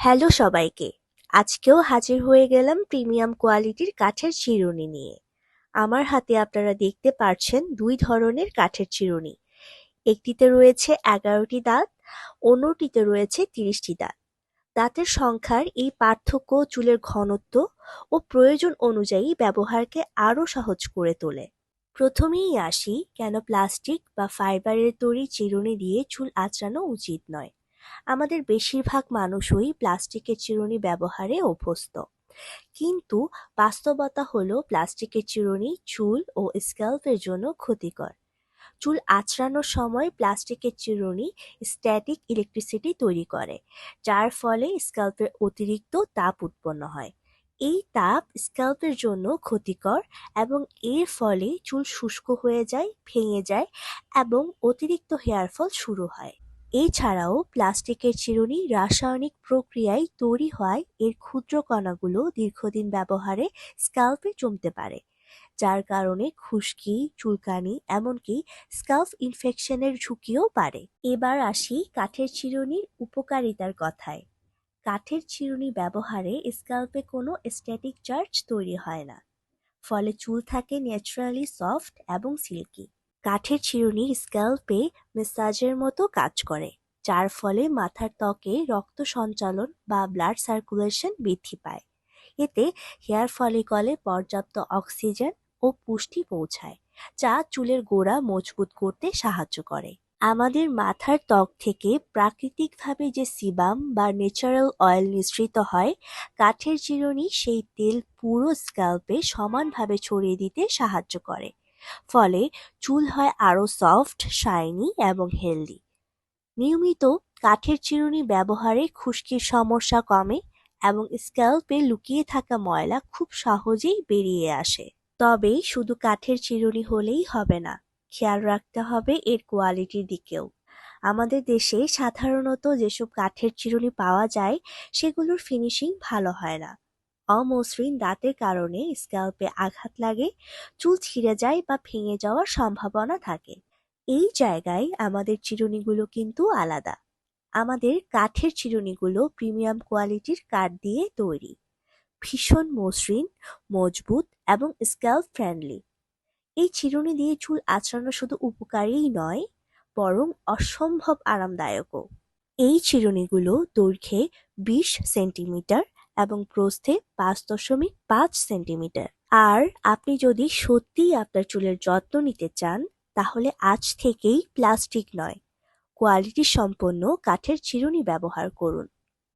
Hello সবাইকে। আজকেও হাজির হয়ে গেলাম প্রিমিয়াম কোয়ালিটির কাঠের চিরুনি নিয়ে। আমার হাতে আপনারা দেখতে পাচ্ছেন ২ ধরনের কাঠের চিরুনি। একটিতে রয়েছে ১১টি দাঁত, অন্যটিতে রয়েছে ৩০টি দাঁত। দাঁতের সংখ্যার এই পার্থক্য চুলের ঘনত্ব ও প্রয়োজন অনুযায়ী ব্যবহারকে আরও সহজ করে তোলে। প্রথমেই আসি কেন প্লাস্টিক বা ফাইবারের তৈরি চিরুনি দিয়ে চুল আঁচড়ানো উচিত নয়। আমাদের বেশিরভাগ মানুষই প্লাস্টিকের চিরুনি ব্যবহারে অভ্যস্ত, কিন্তু বাস্তবতা হলো প্লাস্টিকের চিরুনি চুল ও স্ক্যাল্পের জন্য ক্ষতিকর। চুল আঁচড়ানোর সময় প্লাস্টিকের চিরুনি স্ট্যাটিক ইলেকট্রিসিটি তৈরি করে, যার ফলে স্ক্যাল্পের অতিরিক্ত তাপ উৎপন্ন হয়। এই তাপ স্ক্যাল্পের জন্য ক্ষতিকর এবং এর ফলে চুল শুষ্ক হয়ে যায়, ভেঙে যায় এবং অতিরিক্ত হেয়ার ফল শুরু হয়। এছাড়াও প্লাস্টিকের চিরুনি রাসায়নিক প্রক্রিয়ায় তৈরি হওয়ায় এর ক্ষুদ্র কণাগুলো দীর্ঘদিন ব্যবহারে স্ক্যাল্পে জমতে পারে, যার কারণে খুশকি, চুলকানি এমনকি স্ক্যাল্প ইনফেকশনের ঝুঁকিও বাড়ে। এবার আসি কাঠের চিরুনির উপকারিতার কথায়। কাঠের চিরুনি ব্যবহারে স্ক্যাল্পে কোনো স্ট্যাটিক চার্জ তৈরি হয় না, ফলে চুল থাকে ন্যাচারালি সফট এবং সিল্কি। কাঠের চিরুনি স্ক্যাল্পে ম্যাসাজের মতো কাজ করে, যার ফলে মাথার ত্বকে রক্ত সঞ্চালন বা ব্লাড সার্কুলেশন বৃদ্ধি পায়। এতে হেয়ার ফলিকলে পর্যাপ্ত অক্সিজেন ও পুষ্টি পৌঁছায়, যা চুলের গোড়া মজবুত করতে সাহায্য করে। আমাদের মাথার ত্বক থেকে প্রাকৃতিকভাবে যে সিবাম বা ন্যাচারাল অয়েল নিঃসৃত হয়, কাঠের চিরুনি সেই তেল পুরো স্ক্যাল্পে সমানভাবে ছড়িয়ে দিতে সাহায্য করে। ফলে চুল হয় আরও সফট, শাইনি এবং হেলদি। নিয়মিত কাঠের চিরুনি ব্যবহারে খুশকির সমস্যা কমে এবং স্ক্যাল্পে লুকিয়ে থাকা ময়লা খুব সহজেই বেরিয়ে আসে। তবে শুধু কাঠের চিরুনি হলেই হবে না, খেয়াল রাখতে হবে এর কোয়ালিটির দিকেও। আমাদের দেশে সাধারণত যেসব কাঠের চিরুনি পাওয়া যায় সেগুলোর ফিনিশিং ভালো হয় না। অমসৃণ দাঁতের কারণে স্ক্যাল্পে আঘাত লাগে, চুল ছিঁড়ে যায় বা ভেঙে যাওয়ার সম্ভাবনা থাকে। এই জায়গায় আমাদের চিরুনিগুলো কিন্তু আলাদা। আমাদের কাঠের চিরুনিগুলো প্রিমিয়াম কোয়ালিটির কাঠ দিয়ে তৈরি, ভীষণ মসৃণ, মজবুত এবং স্ক্যাল্প ফ্রেন্ডলি। এই চিরুনি দিয়ে চুল আঁচড়ানো শুধু উপকারীই নয়, বরং অসম্ভব আরামদায়কও। এই চিরুনিগুলো দৈর্ঘ্যে ২০ সেন্টিমিটার এবং প্রস্থে ৫.৫ সেন্টিমিটার। আর আপনি যদি সত্যিই আপনার চুলের যত্ন নিতে চান, তাহলে আজ থেকেই প্লাস্টিক নয়, কোয়ালিটি সম্পন্ন কাঠের চিরুনি ব্যবহার করুন।